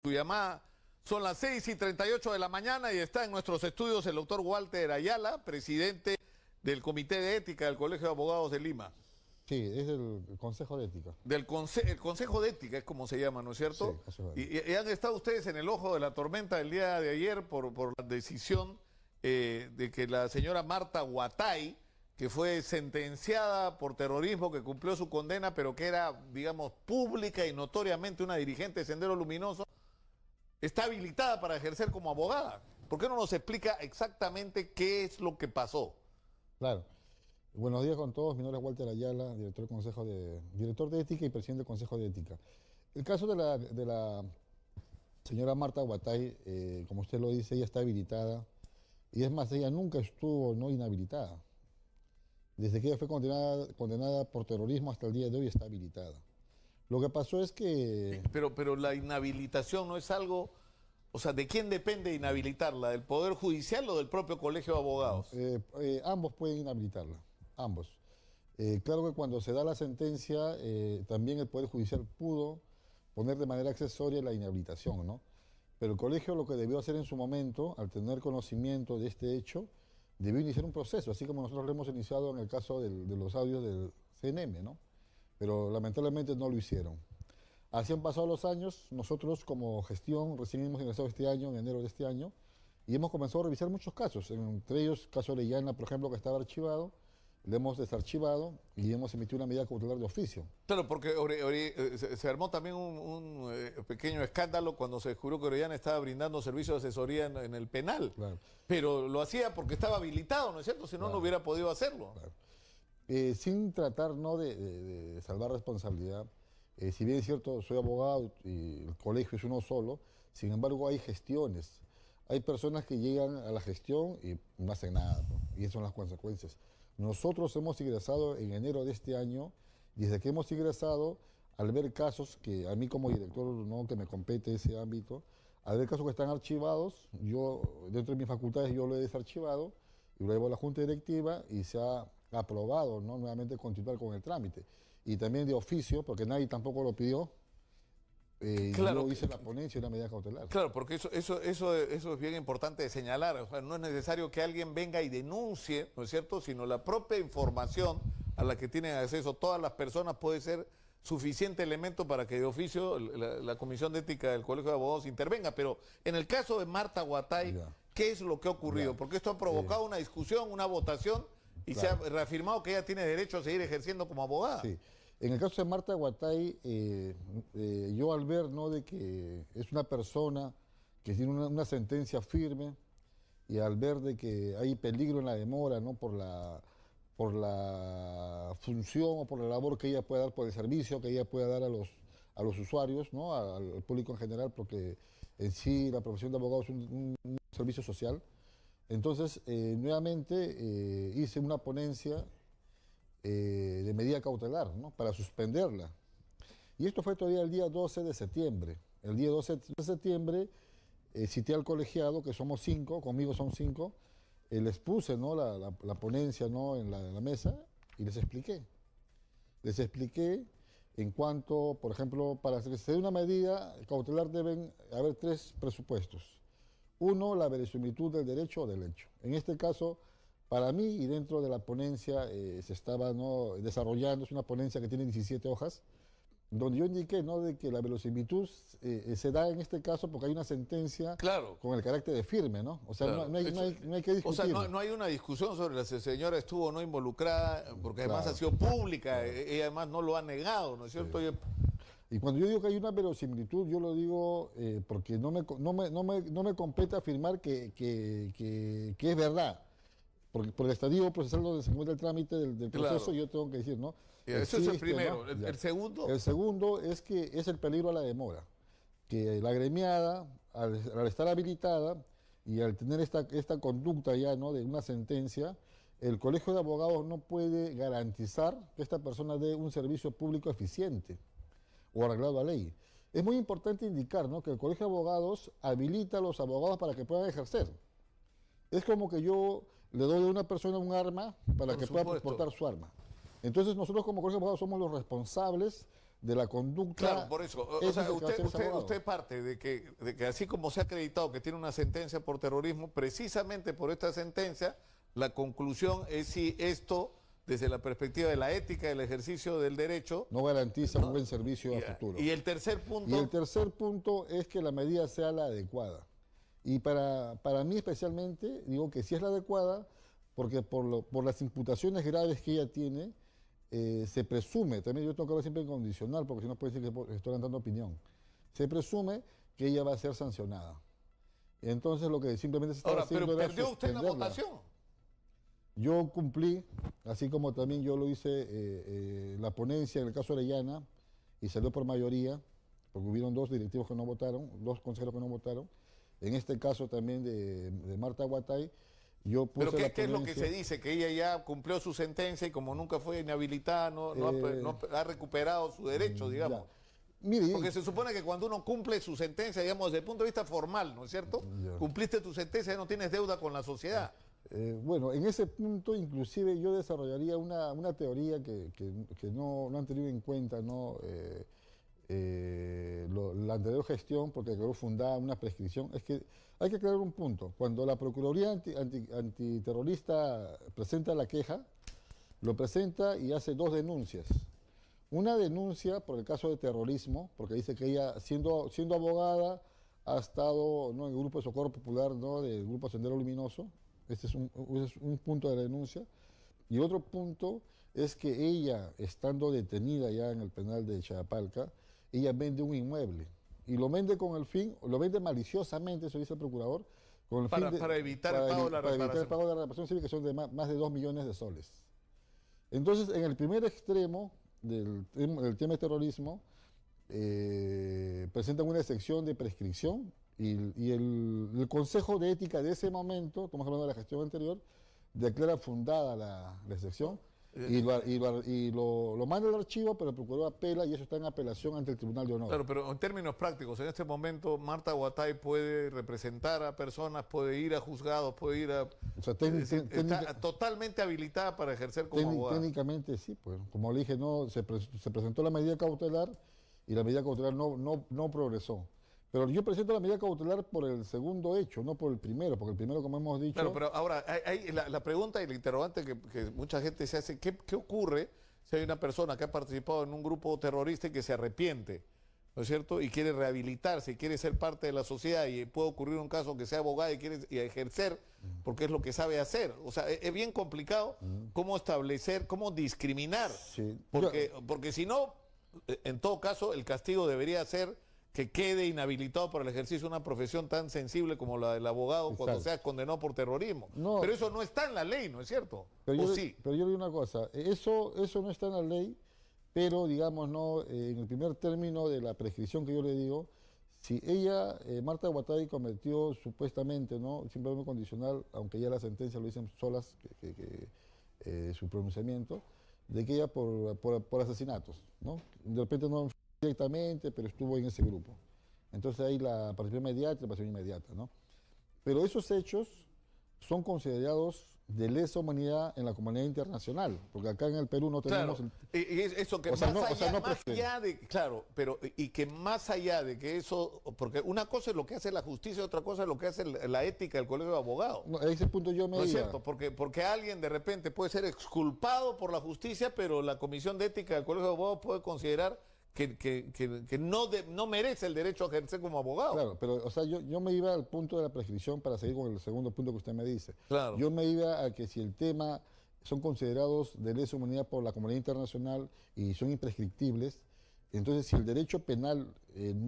Tu llamada. Son las 6:38 de la mañana y está en nuestros estudios el doctor Walter Ayala, presidente del Comité de Ética del Colegio de Abogados de Lima. Sí, es el Consejo de Ética. El Consejo de Ética es como se llama, ¿no es cierto? Sí, Consejo de Ética. Y han estado ustedes en el ojo de la tormenta el día de ayer por la decisión de que la señora Marta Huatay, que fue sentenciada por terrorismo, que cumplió su condena, pero que era, digamos, pública y notoriamente una dirigente de Sendero Luminoso, está habilitada para ejercer como abogada. ¿Por qué no nos explica exactamente qué es lo que pasó? Claro. Buenos días con todos. Mi nombre es Walter Ayala, director de Ética y presidente del Consejo de Ética. El caso de la señora Marta Huatay, como usted lo dice, ella está habilitada. Y es más, ella nunca estuvo no inhabilitada. Desde que ella fue condenada por terrorismo hasta el día de hoy está habilitada. Lo que pasó es que... Pero la inhabilitación no es algo... O sea, ¿de quién depende inhabilitarla? ¿Del Poder Judicial o del propio Colegio de Abogados? Ambos pueden inhabilitarla, ambos. Claro que cuando se da la sentencia, también el Poder Judicial pudo poner de manera accesoria la inhabilitación, ¿no? Pero el colegio lo que debió hacer en su momento, al tener conocimiento de este hecho, debió iniciar un proceso, así como nosotros lo hemos iniciado en el caso de los audios del CNM, ¿no? Pero lamentablemente no lo hicieron. Así han pasado los años, nosotros como gestión recién hemos ingresado este año, en enero de este año, y hemos comenzado a revisar muchos casos, entre ellos caso Orellana, por ejemplo, que estaba archivado, le hemos desarchivado y hemos emitido una medida cautelar de oficio. Claro, porque se armó también un pequeño escándalo cuando se descubrió que Orellana estaba brindando servicios de asesoría en el penal. Claro. Pero lo hacía porque estaba habilitado, ¿no es cierto? Si no, Claro. no hubiera podido hacerlo. Claro. Sin tratar ¿no? de salvar responsabilidad, si bien es cierto, soy abogado y el colegio es uno solo, sin embargo hay gestiones. Hay personas que llegan a la gestión y no hacen nada, ¿no? Y esas son las consecuencias. Nosotros hemos ingresado en enero de este año, desde que hemos ingresado, al ver casos que a mí como director, ¿no? que me compete ese ámbito, al ver casos que están archivados, yo dentro de mis facultades yo lo he desarchivado y lo llevo a la Junta Directiva y se ha aprobado, ¿no? nuevamente continuar con el trámite. Y también de oficio, porque nadie tampoco lo pidió, Claro, yo hice la ponencia y la medida cautelar. Claro, porque eso es bien importante de señalar. O sea, no es necesario que alguien venga y denuncie, ¿no es cierto? Sino la propia información a la que tienen acceso todas las personas puede ser suficiente elemento para que de oficio la Comisión de Ética del Colegio de Abogados intervenga. Pero en el caso de Marta Huatay, ¿qué es lo que ha ocurrido? Porque esto ha provocado una discusión, una votación y se ha reafirmado que ella tiene derecho a seguir ejerciendo como abogada. Sí. En el caso de Marta Huatay, yo al ver ¿no? de que es una persona que tiene una sentencia firme y al ver de que hay peligro en la demora ¿no? por la función o por la labor que ella puede dar, por el servicio que ella puede dar a los usuarios, ¿no? al público en general, porque en sí la profesión de abogado es un servicio social. Entonces, nuevamente hice una ponencia de medida cautelar, ¿no? para suspenderla. Y esto fue todavía el día 12 de septiembre. El día 12 de septiembre cité al colegiado, que somos 5, conmigo son 5, les puse ¿no? la ponencia ¿no? en la mesa y les expliqué. Les expliqué en cuanto, por ejemplo, para que se dé una medida cautelar deben haber 3 presupuestos. Uno, la verosimilitud del derecho o del hecho. En este caso, para mí, y dentro de la ponencia se estaba ¿no? desarrollando, es una ponencia que tiene 17 hojas, donde yo indiqué ¿no? de que la verosimilitud se da en este caso porque hay una sentencia con el carácter de firme, ¿no? O sea, no hay que discutir. O sea, no hay una discusión sobre la señora estuvo o no involucrada, porque además ha sido pública, ella además no lo ha negado, ¿no es cierto? Sí. Y cuando yo digo que hay una verosimilitud, yo lo digo porque no me compete afirmar que es verdad. Porque por el estadio procesal donde se encuentra el trámite del proceso, yo tengo que decir, ¿no? Eso es el primero. ¿No? ¿El segundo? El segundo es que es el peligro a la demora. Que la agremiada, al estar habilitada y al tener esta conducta ya, ¿no? de una sentencia, el Colegio de Abogados no puede garantizar que esta persona dé un servicio público eficiente o arreglado a ley. Es muy importante indicar, ¿no? que el Colegio de Abogados habilita a los abogados para que puedan ejercer. Es como que yo le doy a una persona un arma para que pueda portar su arma. Entonces nosotros como Colegio de Abogados somos los responsables de la conducta. Claro, por eso. O sea, usted parte de que así como se ha acreditado que tiene una sentencia por terrorismo, precisamente por esta sentencia, la conclusión es si esto, desde la perspectiva de la ética del ejercicio del derecho, no garantiza un buen servicio a futuro. Y el tercer punto. Y el tercer punto es que la medida sea la adecuada. Y para mí especialmente, digo que sí es la adecuada, porque por las imputaciones graves que ella tiene, se presume, también yo tengo que hablar siempre en condicional, porque si no puede decir que estoy dando opinión, se presume que ella va a ser sancionada. Entonces lo que simplemente se está haciendo pero era perdió usted la votación. Yo cumplí, así como también yo lo hice, la ponencia en el caso de Orellana, y salió por mayoría, porque hubieron 2 directivos que no votaron, 2 consejeros que no votaron. En este caso también de Marta Huatay, yo puse ¿Pero la qué es lo ponencia. que se dice? Que ella ya cumplió su sentencia y como nunca fue inhabilitada, no ha recuperado su derecho, digamos. Mire, porque se supone que cuando uno cumple su sentencia, digamos, desde el punto de vista formal, ¿no es cierto? Ya. Cumpliste tu sentencia, ya no tienes deuda con la sociedad. Bueno, en ese punto inclusive yo desarrollaría una teoría que no han tenido en cuenta, ¿no? La anterior gestión, porque quedó fundada una prescripción. Es que hay que aclarar un punto. Cuando la Procuraduría Antiterrorista presenta la queja, lo presenta y hace 2 denuncias. Una denuncia por el caso de terrorismo, porque dice que ella, siendo abogada, ha estado, ¿no?, en el Grupo de Socorro Popular, ¿no?, del Grupo Sendero Luminoso. Este es un punto de la denuncia. Y otro punto es que ella, estando detenida ya en el penal de Chayapalca, ella vende un inmueble. Y lo vende con el fin, lo vende maliciosamente, eso dice el procurador, con el fin para evitar el pago de la reparación. Para evitar el pago de la reparación civil, que son de más de 2 millones de soles. Entonces, en el primer extremo del tema de terrorismo, presentan una sección de prescripción y el Consejo de Ética de ese momento, estamos hablando de la gestión anterior, declara fundada la sección y lo manda al archivo, pero el procurador apela y eso está en apelación ante el Tribunal de Honor. Claro, pero en términos prácticos, en este momento Marta Huatay puede representar a personas, puede ir a juzgados, puede ir a... O sea, está totalmente habilitada para ejercer como abogada. Técnicamente sí, pues como le dije, no, se presentó la medida cautelar y la medida cautelar no progresó. Pero yo presento la medida cautelar por el segundo hecho, no por el primero, porque el primero, como hemos dicho... Claro, pero ahora, hay la pregunta y la interrogante que mucha gente se hace, ¿qué ocurre si hay una persona que ha participado en un grupo terrorista y que se arrepiente, ¿no es cierto? Y quiere rehabilitarse, y quiere ser parte de la sociedad, y puede ocurrir un caso que sea abogado y quiere ejercer, porque es lo que sabe hacer. O sea, es bien complicado cómo establecer, cómo discriminar, Sí. porque si no, en todo caso, el castigo debería ser que quede inhabilitado para el ejercicio de una profesión tan sensible como la del abogado. Exacto. Cuando sea condenado por terrorismo. No, pero eso no está en la ley, ¿no es cierto? Pero sí. Pero yo digo una cosa, eso no está en la ley, pero digamos, no, en el primer término de la prescripción que yo le digo, si ella, Marta Huatay, cometió supuestamente, ¿no?, simplemente condicional, aunque ya la sentencia lo dicen solas, su pronunciamiento, de que ella por asesinatos, ¿no? De repente no directamente, pero estuvo en ese grupo. Entonces ahí la participación inmediata y la participación inmediata, ¿no? Pero esos hechos son considerados de lesa humanidad en la comunidad internacional, porque acá en el Perú no tenemos... Claro, y eso que claro, pero y que más allá de que eso, porque una cosa es lo que hace la justicia, otra cosa es lo que hace la ética del Colegio de Abogados. No, a ese punto yo me No es cierto, porque alguien de repente puede ser exculpado por la justicia, pero la Comisión de Ética del Colegio de Abogados puede considerar que no merece el derecho a ejercer como abogado. Claro, pero o sea, yo me iba al punto de la prescripción para seguir con el segundo punto que usted me dice. Claro. Yo me iba a que si el tema son considerados de lesa humanidad por la comunidad internacional y son imprescriptibles, entonces si el derecho penal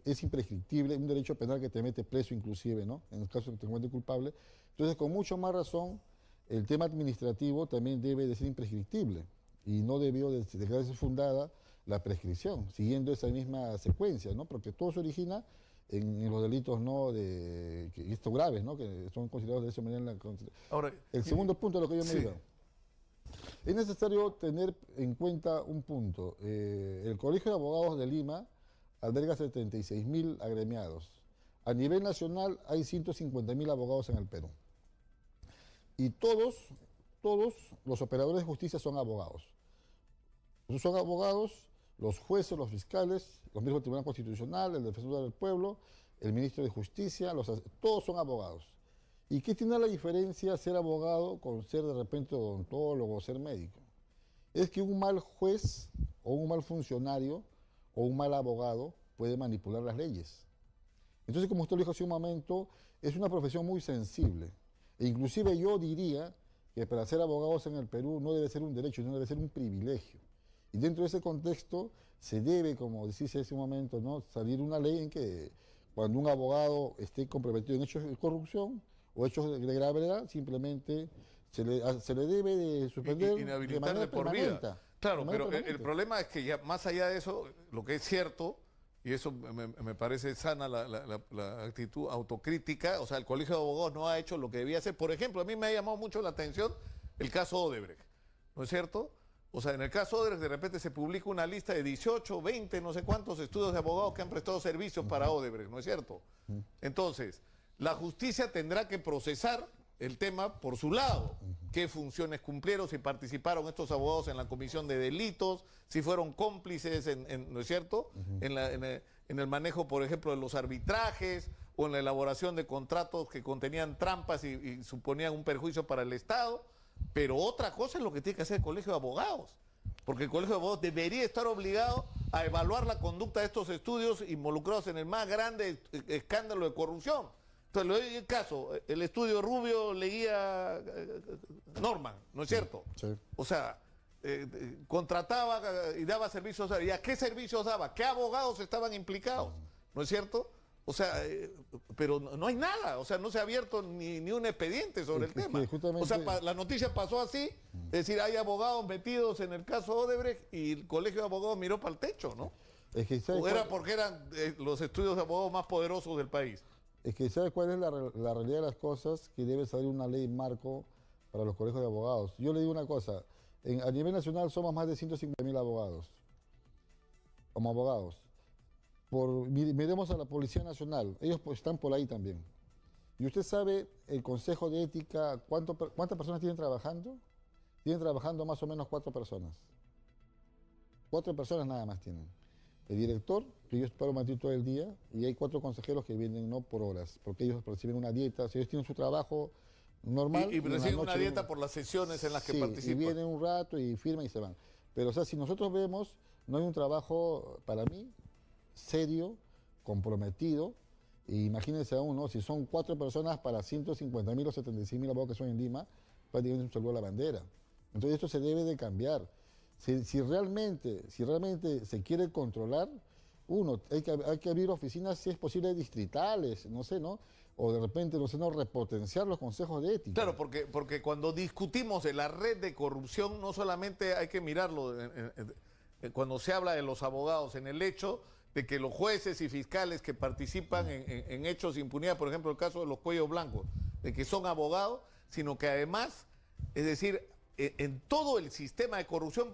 es imprescriptible, un derecho penal que te mete preso inclusive, ¿no?, en el caso de que te encuentres culpable, entonces con mucho más razón el tema administrativo también debe de ser imprescriptible y no debió de declararse fundada la prescripción, siguiendo esa misma secuencia, ¿no? Porque todo se origina en los delitos, ¿no?, estos graves, ¿no?, que son considerados de esa manera. Ahora, el segundo punto de lo que yo me digo, es necesario tener en cuenta un punto. El Colegio de Abogados de Lima alberga 76.000 agremiados. A nivel nacional hay 150.000 abogados en el Perú. Y todos los operadores de justicia son abogados. Son abogados los jueces, los fiscales, los miembros del Tribunal Constitucional, el defensor del pueblo, el ministro de Justicia, todos son abogados. ¿Y qué tiene la diferencia ser abogado con ser de repente odontólogo o ser médico? Es que un mal juez o un mal funcionario o un mal abogado puede manipular las leyes. Entonces, como usted lo dijo hace un momento, es una profesión muy sensible. E inclusive yo diría que para ser abogados en el Perú no debe ser un derecho, sino debe ser un privilegio. Y dentro de ese contexto se debe, como decía hace un momento, ¿no?, salir una ley en que cuando un abogado esté comprometido en hechos de corrupción o hechos de gravedad, simplemente se le debe de suspender de manera por permanente. vida. Claro, pero el problema es que ya más allá de eso, lo que es cierto, y eso me parece sana la actitud autocrítica, o sea, el Colegio de Abogados no ha hecho lo que debía hacer. Por ejemplo, a mí me ha llamado mucho la atención el caso Odebrecht, ¿no es cierto? O sea, en el caso Odebrecht de repente se publica una lista de 18, 20, no sé cuántos estudios de abogados que han prestado servicios para Odebrecht, ¿no es cierto? Entonces, la justicia tendrá que procesar el tema por su lado. ¿Qué funciones cumplieron? Si participaron estos abogados en la comisión de delitos, si fueron cómplices, ¿no es cierto? En el manejo, por ejemplo, de los arbitrajes o en la elaboración de contratos que contenían trampas y suponían un perjuicio para el Estado. Pero otra cosa es lo que tiene que hacer el Colegio de Abogados, porque el Colegio de Abogados debería estar obligado a evaluar la conducta de estos estudios involucrados en el más grande escándalo de corrupción. Entonces, le doy el caso, el estudio Rubio leía Norman, ¿no es cierto? Sí. O sea, contrataba y daba servicios, ¿y a qué servicios daba? ¿Qué abogados estaban implicados? ¿No es cierto? O sea, pero no hay nada, o sea, no se ha abierto ni un expediente sobre el tema. Justamente... O sea, la noticia pasó así, es decir, hay abogados metidos en el caso Odebrecht y el Colegio de Abogados miró para el techo, ¿no? Es que, ¿O era porque eran los estudios de abogados más poderosos del país? Es que ¿sabe cuál es la realidad de las cosas? Que debe salir una ley marco para los colegios de abogados. Yo le digo una cosa, a nivel nacional somos más de 150.000 abogados, como abogados. Miremos a la Policía Nacional, ellos pues, están por ahí también. Y usted sabe, el Consejo de Ética, ¿cuántas personas tienen trabajando? Tienen trabajando más o menos 4 personas. 4 personas nada más tienen. El director, que ellos paran mantener todo el día, y hay 4 consejeros que vienen no por horas, porque ellos reciben una dieta, si ellos tienen su trabajo normal. Y reciben una dieta por las sesiones en las que participan. Y vienen un rato y firman y se van. Pero o sea, si nosotros vemos, no hay un trabajo, para mí, serio, comprometido, y imagínense aún, ¿no? Si son 4 personas para 150.000 o 76.000 abogados que son en Lima, prácticamente un saludo a la bandera. Entonces esto se debe de cambiar. Si realmente se quiere controlar, hay que abrir oficinas, si es posible, distritales, no sé, ¿no? O de repente, no sé, no, repotenciar los consejos de ética. Claro, porque cuando discutimos de la red de corrupción, no solamente hay que mirarlo cuando se habla de los abogados, en el hecho de que los jueces y fiscales que participan en hechos de impunidad, por ejemplo el caso de los cuellos blancos, de que son abogados, sino que además, es decir, en todo el sistema de corrupción,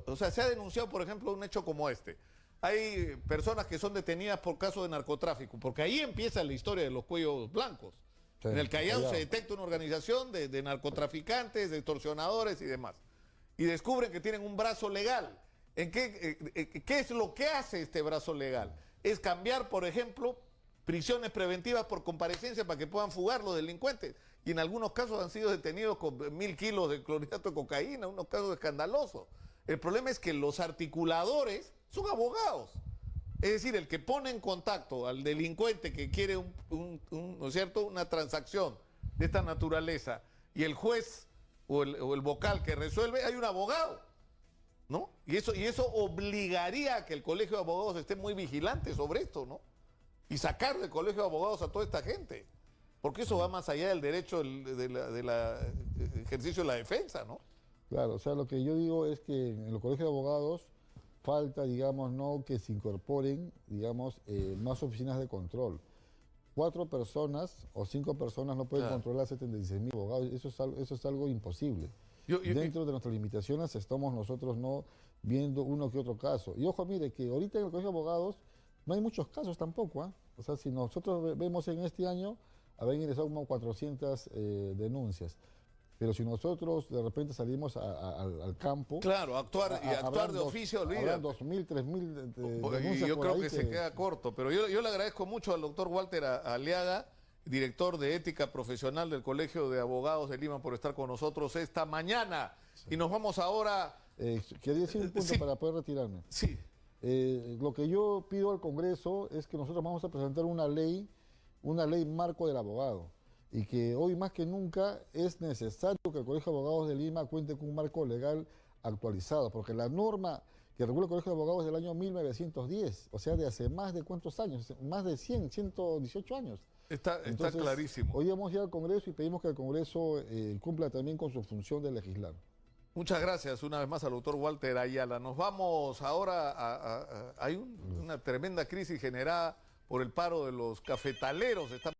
o sea, se ha denunciado, por ejemplo, un hecho como este. Hay personas que son detenidas por casos de narcotráfico, porque ahí empieza la historia de los cuellos blancos. Sí, en el Callao se detecta una organización de narcotraficantes, de extorsionadores y demás. Y descubren que tienen un brazo legal. ¿Qué es lo que hace este brazo legal? Es cambiar, por ejemplo, prisiones preventivas por comparecencia para que puedan fugar los delincuentes. Y en algunos casos han sido detenidos con 1.000 kilos de clorhidrato de cocaína, unos casos escandalosos. El problema es que los articuladores son abogados. Es decir, el que pone en contacto al delincuente que quiere ¿no es cierto?, una transacción de esta naturaleza, y el juez o el vocal que resuelve, hay un abogado, ¿no? Y eso obligaría a que el Colegio de Abogados esté muy vigilante sobre esto, ¿no? Y sacar del Colegio de Abogados a toda esta gente. Porque eso va más allá del derecho del ejercicio de la defensa, ¿no? Claro, o sea, lo que yo digo es que en el Colegio de Abogados falta, digamos, no que se incorporen, digamos, más oficinas de control. 4 personas o 5 personas no pueden controlar 76.000 abogados, eso es algo imposible. Dentro de nuestras limitaciones estamos nosotros no viendo uno que otro caso. Y ojo, mire, que ahorita en el Colegio de Abogados no hay muchos casos tampoco, ¿eh? O sea, si nosotros vemos en este año, haber ingresado como 400 denuncias. Pero si nosotros de repente salimos al campo... Claro, actuar de oficio, habrán 2.000, 3.000 denuncias y yo por creo ahí que se queda corto. Pero yo le agradezco mucho al doctor Walter Aliaga, director de Ética Profesional del Colegio de Abogados de Lima, por estar con nosotros esta mañana. Sí. Y nos vamos ahora... quería decir un punto para poder retirarme. Sí. Lo que yo pido al Congreso es que nosotros vamos a presentar una ley marco del abogado, y que hoy más que nunca es necesario que el Colegio de Abogados de Lima cuente con un marco legal actualizado, porque la norma que regula el Colegio de Abogados es del año 1910, o sea, de hace más de cuántos años, más de 118 años. Está clarísimo. Hoy vamos ya al Congreso y pedimos que el Congreso cumpla también con su función de legislar. Muchas gracias una vez más al doctor Walter Ayala. Nos vamos ahora hay una tremenda crisis generada por el paro de los cafetaleros.